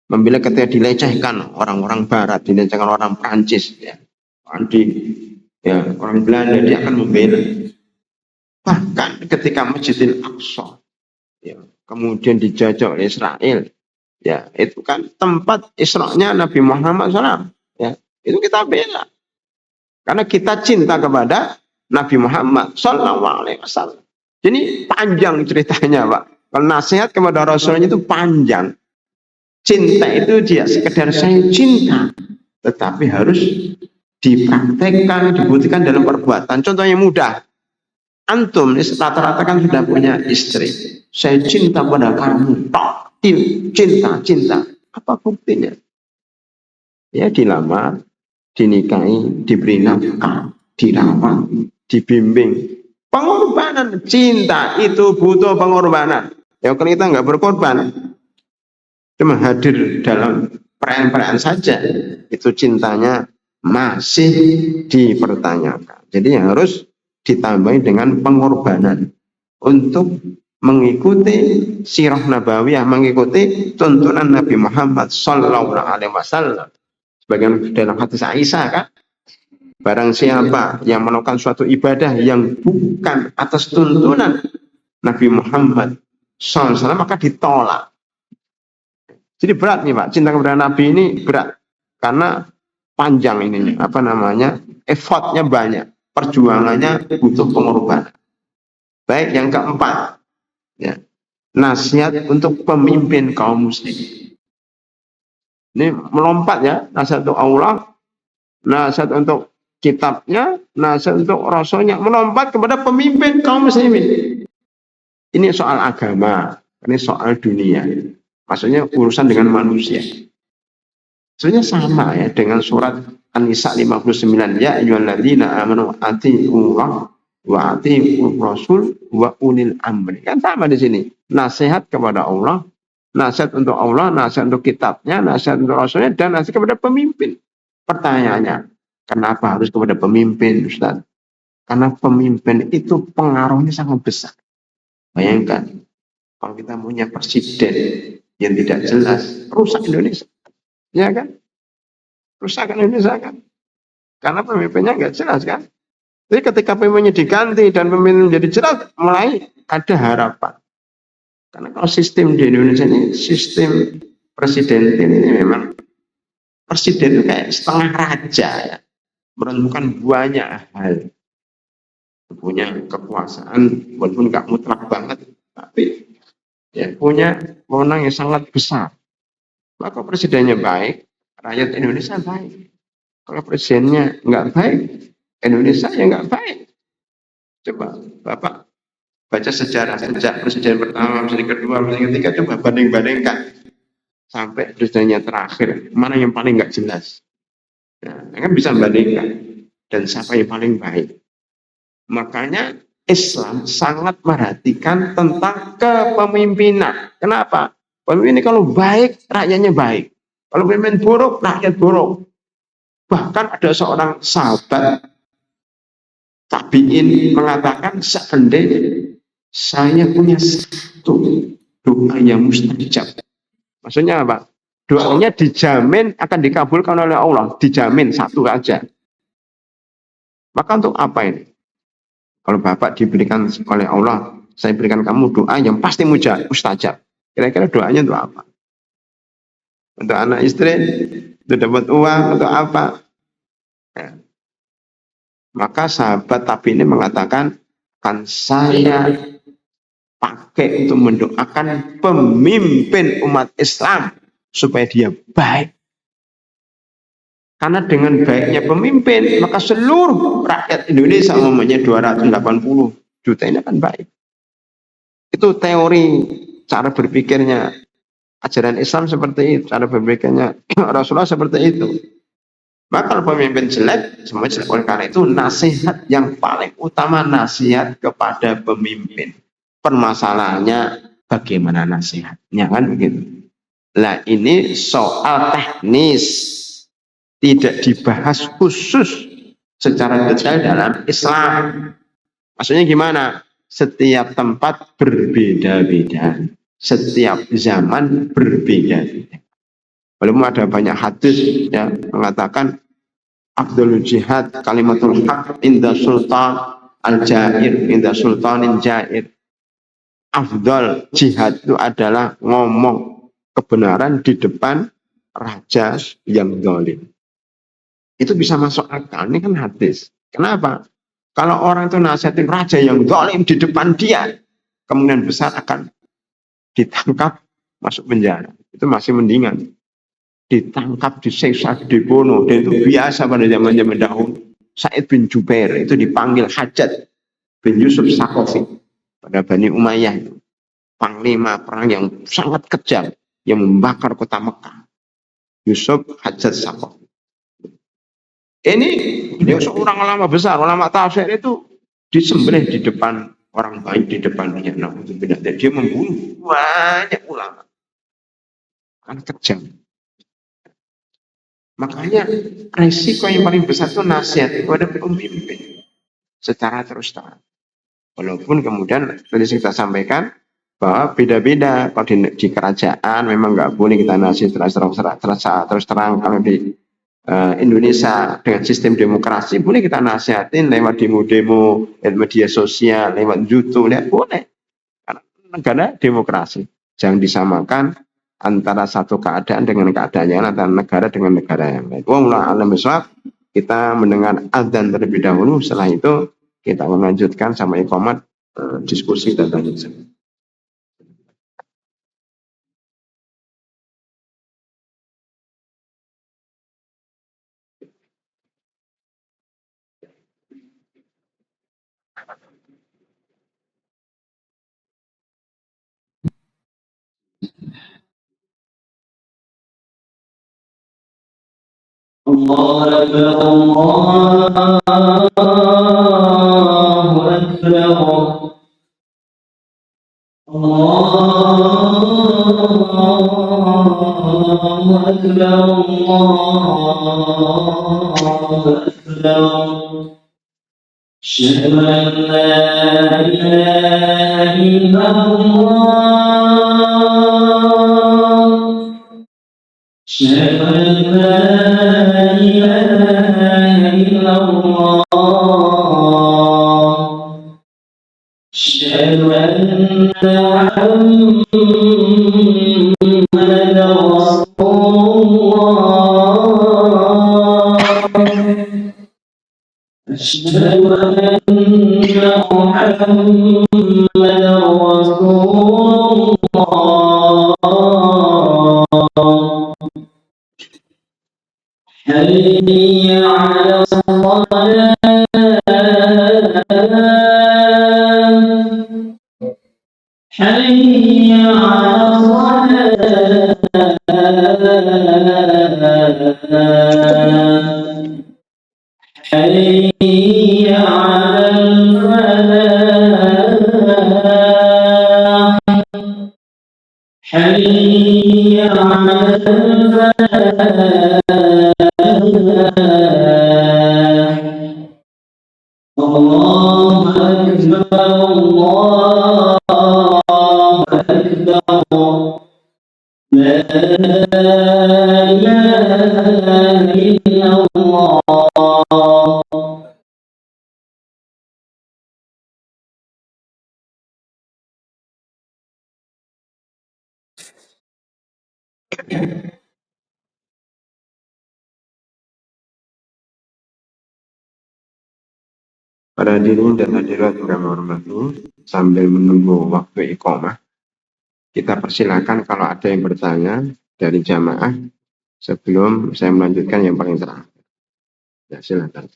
Membela ketika dilecehkan orang-orang Barat, dilecehkan orang Prancis, ya, orang Belanda, dia akan membela. Bahkan ketika Masjidil Aqsa, ya, kemudian dijajah oleh Israel, ya, itu kan tempat Isra'nya Nabi Muhammad SAW. Ya, itu kita bela. Karena kita cinta kepada Nabi Muhammad SAW. Jadi panjang ceritanya, Pak. Kalau nasihat kepada Rasulnya itu panjang. Cinta itu dia sekedar saya cinta, tetapi harus dipraktekkan, dibuktikan dalam perbuatan. Contohnya mudah. Antum rata-rata kan sudah punya istri. Saya cinta pada kamu. Cinta. Apa buktinya? Ya dilamar, dinikahi, diberi nafkah, dirawat, dibimbing. Pengorbanan. Cinta itu butuh pengorbanan. Ya kalau kita nggak berkorban, cuma hadir dalam perayaan-perayaan saja, itu cintanya masih dipertanyakan. Jadi harus ditambahi dengan pengorbanan untuk mengikuti sirah nabawiyah, mengikuti tuntunan Nabi Muhammad SAW. Sebagian dalam hadis Aisyah kan, barang siapa yang melakukan suatu ibadah yang bukan atas tuntunan Nabi Muhammad SAW, maka ditolak. Jadi berat nih Pak, cinta kepada Nabi ini berat. Karena panjang ininya, effortnya banyak. Perjuangannya butuh pengorbanan. Baik, yang keempat, ya, nasihat untuk pemimpin kaum muslim. Ini melompat ya, nasihat untuk Allah, nasihat untuk kitabnya, nasihat untuk rasulnya, melompat kepada pemimpin kaum muslimin. Ini soal agama, ini soal dunia. Maksudnya urusan dengan manusia. Sebenarnya sama ya dengan surat An-Nisa 59. Ya ayyuhalladzina amanu atiiullah wa atiiur rasul wa ulil amri. Kan sama di sini. Nasihat kepada Allah, nasihat untuk Allah, nasihat untuk kitabnya, nasihat untuk rasulnya, dan nasihat kepada pemimpin. Pertanyaannya, kenapa harus kepada pemimpin, Ustaz? Karena pemimpin itu pengaruhnya sangat besar. Bayangkan, kalau kita punya presiden yang tidak jelas, rusak Indonesia. Ya kan? Rusak Indonesia kan? Karena pemimpinnya nggak jelas kan? Jadi ketika pemimpinnya diganti dan pemimpin menjadi jelas, mulai ada harapan. Karena kalau sistem di Indonesia ini, sistem presiden ini memang, presiden itu kayak setengah raja ya. Menentukan banyak hal. Punya kekuasaan, walaupun nggak mutlak banget, tapi ya punya wewenang yang sangat besar. Maka presidennya baik, Rakyat Indonesia baik. Kalau presidennya nggak baik, Indonesia ya nggak baik. Coba Bapak baca sejarah sejak presiden pertama, presiden kedua, presiden ketiga, coba banding-bandingkan sampai presidennya terakhir, mana yang paling nggak jelas. Nah, kan bisa bandingkan dan siapa yang paling baik. Makanya Islam sangat merhatikan tentang kepemimpinan. Kenapa? Pemimpin kalau baik, rakyatnya baik. Kalau pemimpin buruk, rakyat buruk. Bahkan ada seorang sahabat tabiin mengatakan, seandainya saya punya satu doa yang mustajab. Maksudnya apa? Doanya dijamin akan dikabulkan oleh Allah. Dijamin satu aja. Maka untuk apa ini? Kalau Bapak diberikan oleh Allah, saya berikan kamu doa yang pasti mustajab. Kira-kira doanya untuk apa? Untuk anak istri, untuk dapat uang, untuk apa? Ya. Maka sahabat tapi ini mengatakan, kan saya pakai untuk mendoakan pemimpin umat Islam supaya dia baik. Karena dengan baiknya pemimpin, maka seluruh rakyat Indonesia umumnya 280 juta ini akan baik. Itu teori cara berpikirnya ajaran Islam seperti itu, cara berpikirnya Rasulullah seperti itu. Maka kalau pemimpin jelek, semua jelek. Oleh karena itu nasihat yang paling utama nasihat kepada pemimpin. Permasalahannya bagaimana nasihatnya, kan begitu. Nah ini soal teknis, tidak dibahas khusus secara detail dalam Islam. Maksudnya gimana? Setiap tempat berbeda-beda, setiap zaman berbeda-beda. Walaupun ada banyak hadis yang mengatakan afdhalul jihad kalimatul haq inda sultan al-jair, inda sultanin jair. Afdal jihad itu adalah ngomong kebenaran di depan raja yang zalim. Itu bisa masuk akal, ini kan hadis. Kenapa? Kalau orang itu nasihatin raja yang zalim di depan dia, kemungkinan besar akan ditangkap, masuk penjara. Itu masih mendingan. Ditangkap, disiksa, dibunuh. Dan itu biasa pada zaman-zaman dahulu. Sa'id bin Jubair itu dipanggil Hajjaj bin Yusuf Saqafi pada Bani Umayyah itu. Panglima perang yang sangat kejam yang membakar kota Mekah. Yusuf Hajjaj Saqafi. Ini dia seorang ulama besar, ulama tafsir itu disembelih di depan orang baik, di depan dia. Nah, dia membunuh banyak ulama. Kan kejam. Makanya resiko yang paling besar itu nasihat kepada pemimpin secara terus terang. Walaupun kemudian tadi kita sampaikan bahwa beda-beda. Kalau di kerajaan memang nggak boleh kita nasihat terus terang. Kalau di Indonesia dengan sistem demokrasi boleh kita nasihatin lewat demo-demo, lewat media sosial, lewat YouTube, boleh. Karena negara demokrasi. Jangan disamakan antara satu keadaan dengan keadaan yang lain, antara negara dengan negara yang lain. Wallahu a'lam bishawab. Kita mendengar adzan terlebih dahulu, setelah itu kita melanjutkan sama iqamat diskusi dan tanya jawab. الله أكبر الله أكبر الله أكبر الله أكبر أشهد أن لا إله إلا الله أشهد أن لا إله إلا الله أشهد أن محمدا رسول الله أشهد أن محمدا رسول الله حي على الصلاة حي على الصلاة حي على الفلاح حي على الفلاح الله أكبر الله أكبر لا إله إلا الله Para hadirin dan hadirat yang kami hormati, sambil menunggu waktu iqamah, kita persilakan kalau ada yang bertanya dari jamaah sebelum saya melanjutkan yang paling terakhir. Ya, silakan.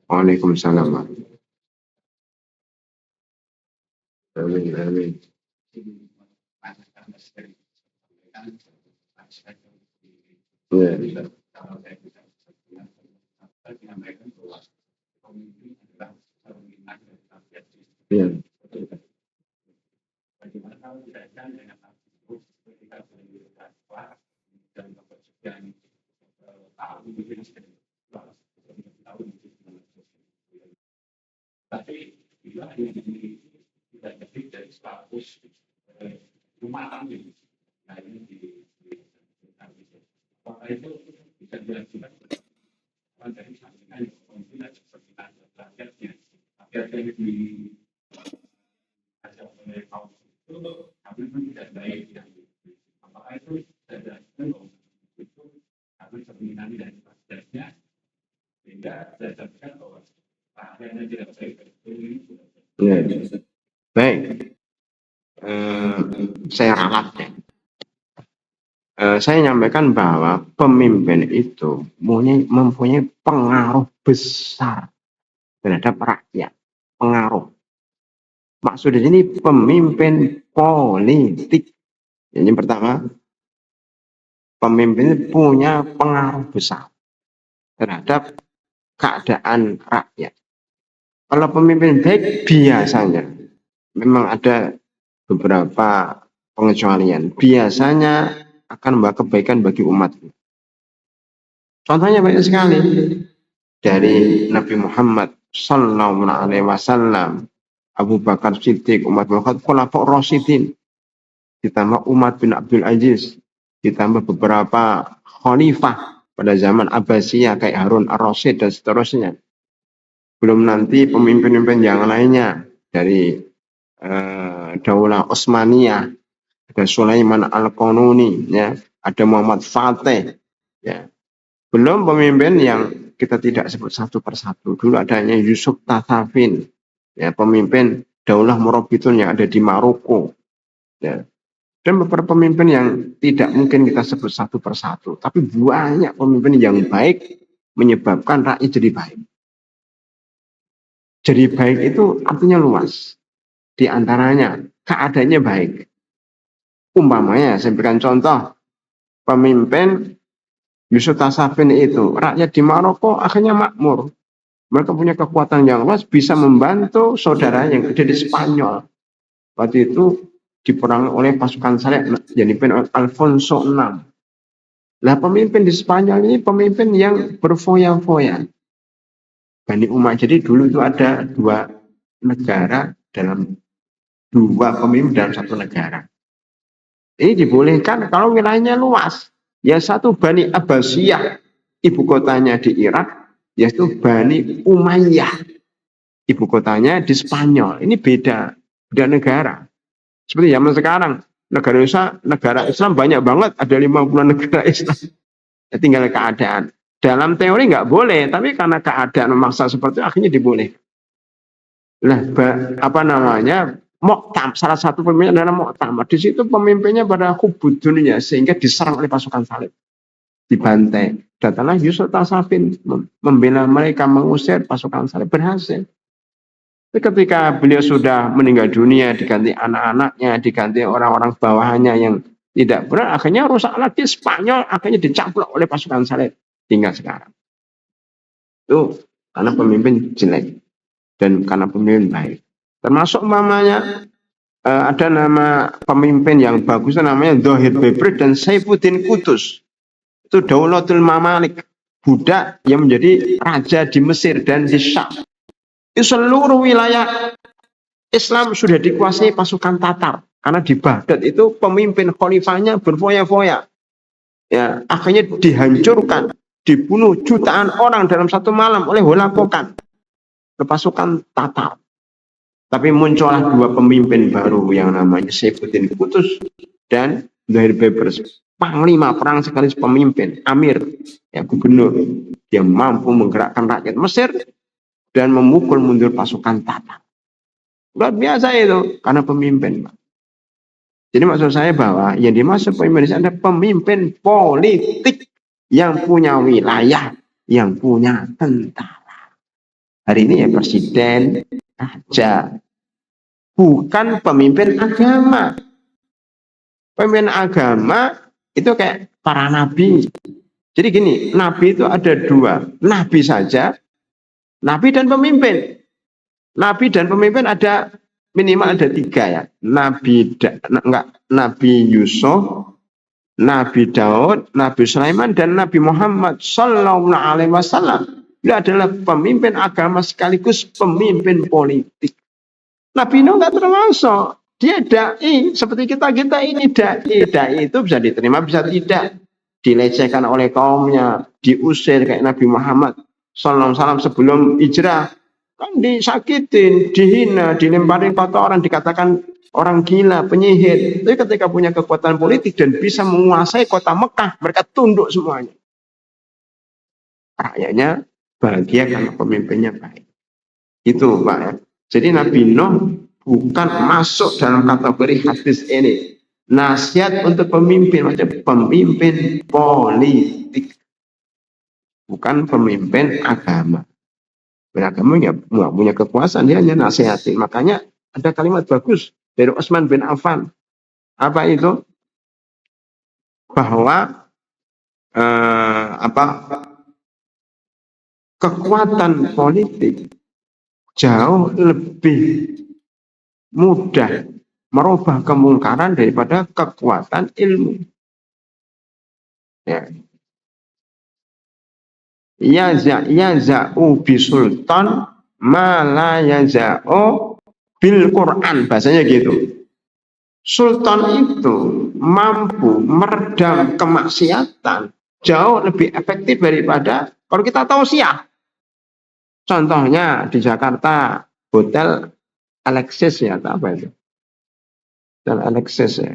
Waalaikumsalam. Amin, amin. Ya. Ya. Ya. Baik, saya ralat ya. Saya nyampaikan bahwa pemimpin itu mempunyai pengaruh besar terhadap rakyat. Pengaruh. Maksudnya ini pemimpin politik. Yang pertama, pemimpin punya pengaruh besar terhadap keadaan rakyat. Kalau pemimpin baik biasanya memang ada beberapa pengecualian. Biasanya akan membawa kebaikan bagi umat. Contohnya banyak sekali dari Nabi Muhammad Sallallahu Alaihi Wasallam, Abu Bakar Siddiq, Umar bin Khattab, Khulafaur Rasyidin, ditambah Umar bin Abdul Aziz, ditambah beberapa khalifah pada zaman Abbasiyah kayak Harun ar-Rasyid dan seterusnya. Belum nanti pemimpin-pemimpin yang lainnya dari Daulah Utsmaniyah, ada Sulaiman Al-Qanuni, ya, ada Muhammad Fatih, ya. Belum pemimpin yang kita tidak sebut satu persatu. Dulu adanya Yusuf Tathafin, ya, pemimpin Daulah Morobitun yang ada di Maroko, ya. Dan beberapa pemimpin yang tidak mungkin kita sebut satu persatu, tapi banyak pemimpin yang baik menyebabkan rakyat jadi baik. Jadi baik itu artinya luas. Di antaranya keadaannya baik. Umpamanya, saya berikan contoh, pemimpin Yusuf Tasafin itu, rakyat di Maroko akhirnya makmur. Mereka punya kekuatan yang luas, bisa membantu saudara yang ada di Spanyol. Waktu itu diperangi oleh pasukan Saleh yang dipimpin oleh Alfonso VI. Nah, pemimpin di Spanyol ini pemimpin yang berfoya-foya. Bani Umayyah. Jadi dulu itu ada dua negara dalam dua pemimpin dalam satu negara. Ini dibolehkan kalau wilayahnya luas. Ya, satu Bani Abbasiyah, ibu kotanya di Irak, yaitu Bani Umayyah, ibu kotanya di Spanyol. Ini beda negara. Seperti zaman sekarang, negara Islam banyak banget, ada 50 negara Islam. Ya, tinggal keadaan. Dalam teori nggak boleh, tapi karena keadaan memaksa seperti itu, akhirnya diboleh. Nah, Mu'tam, salah satu pemimpin adalah Mu'tam. Di situ pemimpinnya pada hubud dunia, sehingga diserang oleh pasukan Salib. dibantai. Datanglah Yusuf Tasafin membela mereka, mengusir pasukan Saleh, berhasil. Tapi ketika beliau sudah meninggal dunia, diganti anak-anaknya, diganti orang-orang bawahannya yang tidak benar, akhirnya rusak lagi. Spanyol akhirnya dicaplok oleh pasukan Saleh. Tinggal sekarang. Itu karena pemimpin jelek dan karena pemimpin baik. Termasuk umpamanya ada nama pemimpin yang bagus, namanya Zohir Bebri dan Saifuddin Qutuz. Itu Daulatul Mamalik, budak yang menjadi raja di Mesir dan di Syam. Di seluruh wilayah Islam sudah dikuasai pasukan Tatar. Karena di Baghdad itu pemimpin khalifahnya berfoya-foya. Ya, akhirnya dihancurkan, dibunuh jutaan orang dalam satu malam oleh Holakokan, pasukan Tatar. Tapi muncullah dua pemimpin baru yang namanya Saifuddin Qutuz dan Zohir Bebers. Panglima perang sekaligus pemimpin, Amir, ya gubernur. Dia mampu menggerakkan rakyat Mesir dan memukul mundur pasukan Tatar. Luar biasa itu, karena pemimpin. Jadi maksud saya bahwa yang dimaksud pemimpin Indonesia adalah pemimpin politik yang punya wilayah, yang punya tentara. Hari ini ya presiden, raja, bukan pemimpin agama. Pemimpin agama itu kayak para nabi. Jadi gini, nabi itu ada dua, nabi saja, nabi dan pemimpin. Nabi dan pemimpin ada minimal ada tiga ya. Nabi Yusuf, Nabi Daud, Nabi Sulaiman, dan Nabi Muhammad Sallallahu Alaihi Wasallam. Dia adalah pemimpin agama sekaligus pemimpin politik. Nabi Nuh nggak termasuk. Dia dai seperti kita ini dai. Dai itu bisa diterima, bisa tidak. Dilecehkan oleh kaumnya, diusir kayak Nabi Muhammad Sallallahu Alaihi Wasallam sebelum hijrah. Kan disakitin, dihina, dilemparin kotoran, dikatakan orang gila, penyihir. Tapi ketika punya kekuatan politik dan bisa menguasai kota Mekah, mereka tunduk semuanya. Rakyatnya bahagia karena pemimpinnya baik. Itu Pak ya. Jadi Nabi Nuh bukan masuk dalam kategori hadis ini. Nasihat untuk pemimpin, macam pemimpin politik. Bukan pemimpin agama. Beragama nggak punya kekuasaan, dia hanya nasihatin. Makanya ada kalimat bagus dari Utsman bin Affan. Apa itu? Bahwa kekuatan politik jauh lebih mudah merubah kemungkaran daripada kekuatan ilmu. Ya. Yaza'u bisultan ma la yaza'u bil Quran, bahasanya gitu. Sultan itu mampu meredam kemaksiatan jauh lebih efektif daripada kalau kita tahu tausiah. Contohnya di Jakarta Hotel Alexis ya, atau apa itu? Hotel Alexis ya,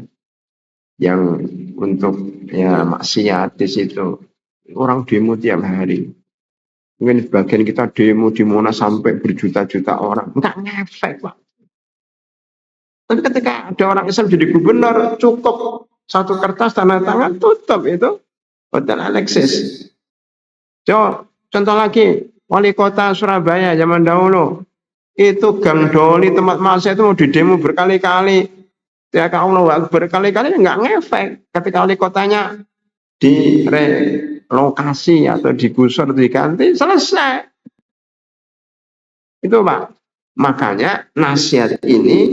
yang untuk ya maksiat di situ. Orang demo tiap hari. Mungkin sebagian kita demo di Monas sampai berjuta-juta orang. Enggak ngefek, Pak. Tapi ketika ada orang Islam jadi gubernur, cukup satu kertas tanda tangan, tutup itu Hotel Alexis. Contoh lagi, wali kota Surabaya zaman dahulu. Itu Gang Doli, tempat maksiat itu mau didemo berkali-kali. Ya kalau berkali-kali enggak ngefek. Ketika wali kotanya direlokasi atau digusur, diganti, selesai. Itu Pak. Makanya nasihat ini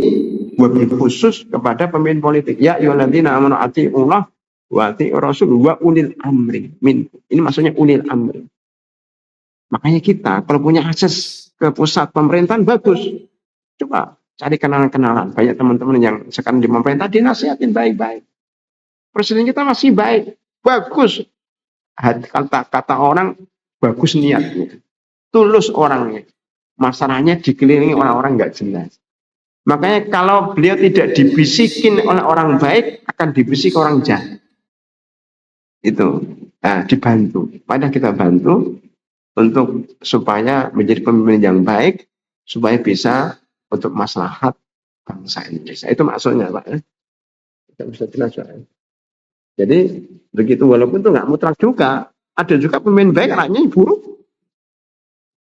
wabil khusus kepada pemimpin politik. Ya ayyuhalladzina amanu atiiullah wa atiiur rasul wa ulil amri minkum. Ini maksudnya ulil amri. Makanya kita kalau punya akses ke pusat pemerintahan bagus. Coba cari kenalan-kenalan. Banyak teman-teman yang sekarang di pemerintah dinasihatin baik-baik. Presiden kita masih baik. Bagus. Kata orang bagus niatnya. Tulus orangnya. Masalahnya dikelilingi orang-orang nggak jelas. Makanya kalau beliau tidak dibisikin oleh orang baik, akan dibisik orang jahat. Itu. Nah, dibantu. Padahal kita bantu untuk supaya menjadi pemimpin yang baik, supaya bisa untuk maslahat bangsa Indonesia. Itu maksudnya, Pak. Tidak bisa jelas, Pak. Jadi begitu, walaupun itu nggak mutlak juga, ada juga pemimpin baik rakyatnya buruk.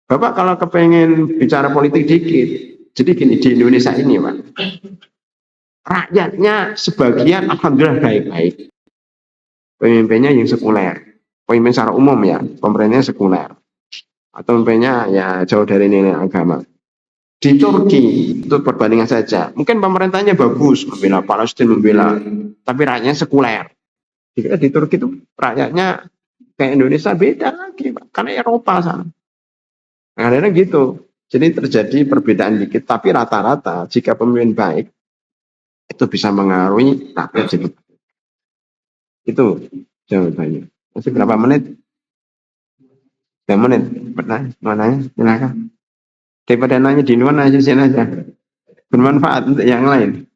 Bapak kalau kepengen bicara politik dikit, jadi gini di Indonesia ini Pak, rakyatnya sebagian alhamdulillah baik-baik, pemimpinnya yang sekuler, pemimpin secara umum ya, pemerintahnya sekuler, atau pemimpinnya ya jauh dari nilai agama. Di Turki itu perbandingan saja, mungkin pemerintahnya bagus, membela Palestina, membela, tapi rakyatnya sekuler. Di Turki itu rakyatnya kayak Indonesia beda lagi, Pak. Karena Eropa sana. Nah, akhirnya gitu. Jadi terjadi perbedaan dikit, tapi rata-rata jika pemimpin baik itu bisa mengaruhi rakyat jadi. Itu jawabannya. Masih berapa menit? 2 menit. Pernah? Mau nanya? Silakan. Daripada nanya di luar, nanya sini aja. Bermanfaat untuk yang lain.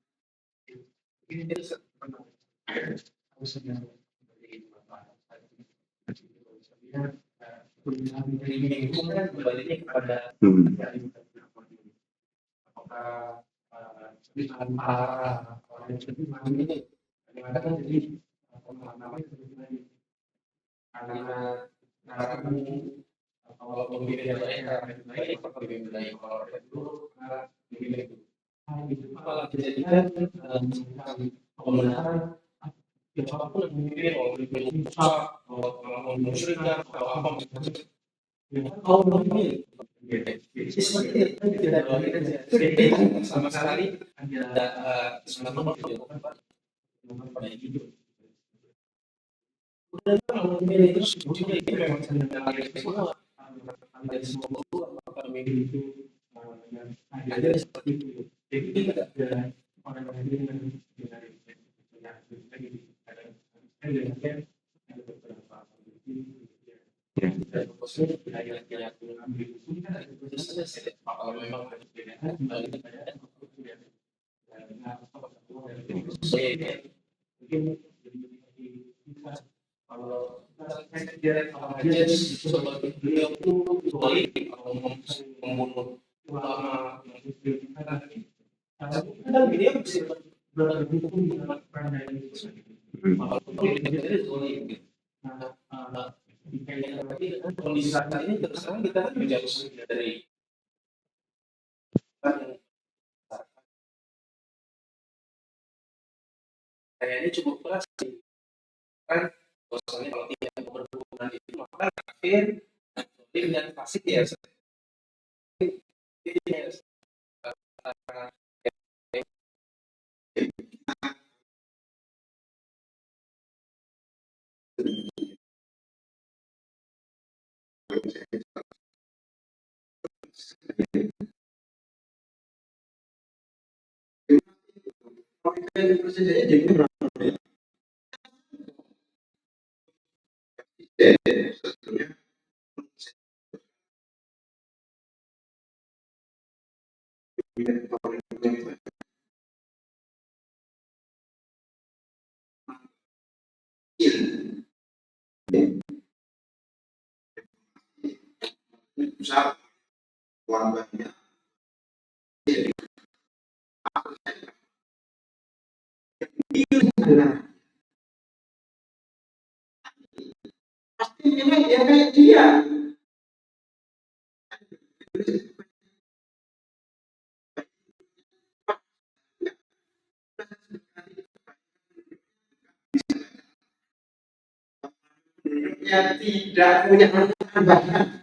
Yang tidak punya tambahan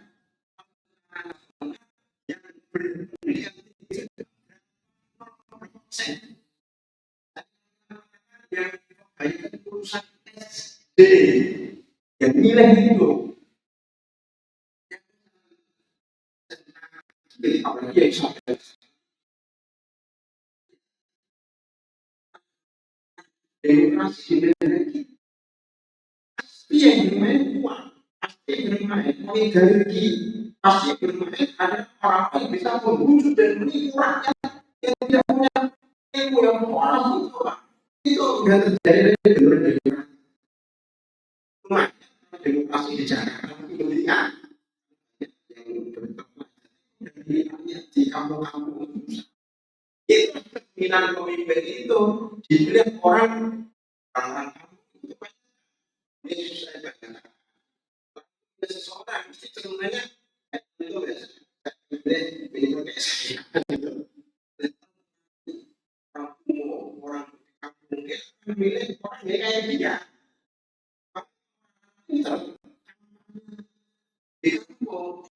yang berlian yang banyak urusan SD yang nilai itu apalagi yang sampai demokrasi di negara kita pasti yang bermain uang, pasti bermain oligarki, pasti bermain ada orang yang bisa membujuk dan menipu rakyat yang tidak punya ilmu yang moral itu sudah terjadi dari demokrasi. Cuma demokrasi di Jakarta melihat yang bertempat di kampung-kampung itu keinginan pemimpin itu dilihat orang kampung itu seseorang mesti sebenarnya itu orang kampung dia memilih orang yang kayak dia. Di kampung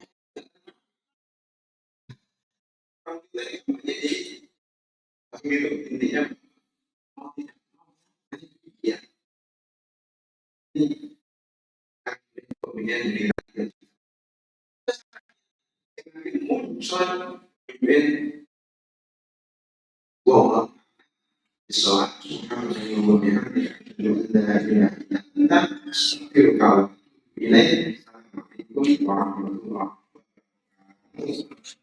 orang kita itu menjadi pemilu intinya mau tidak mau dia ini pemilihan diri muncul pemimpin bahwa Islam sesungguhnya kita firqah ini Assalamualaikum warahmatullahi wabarakatuh.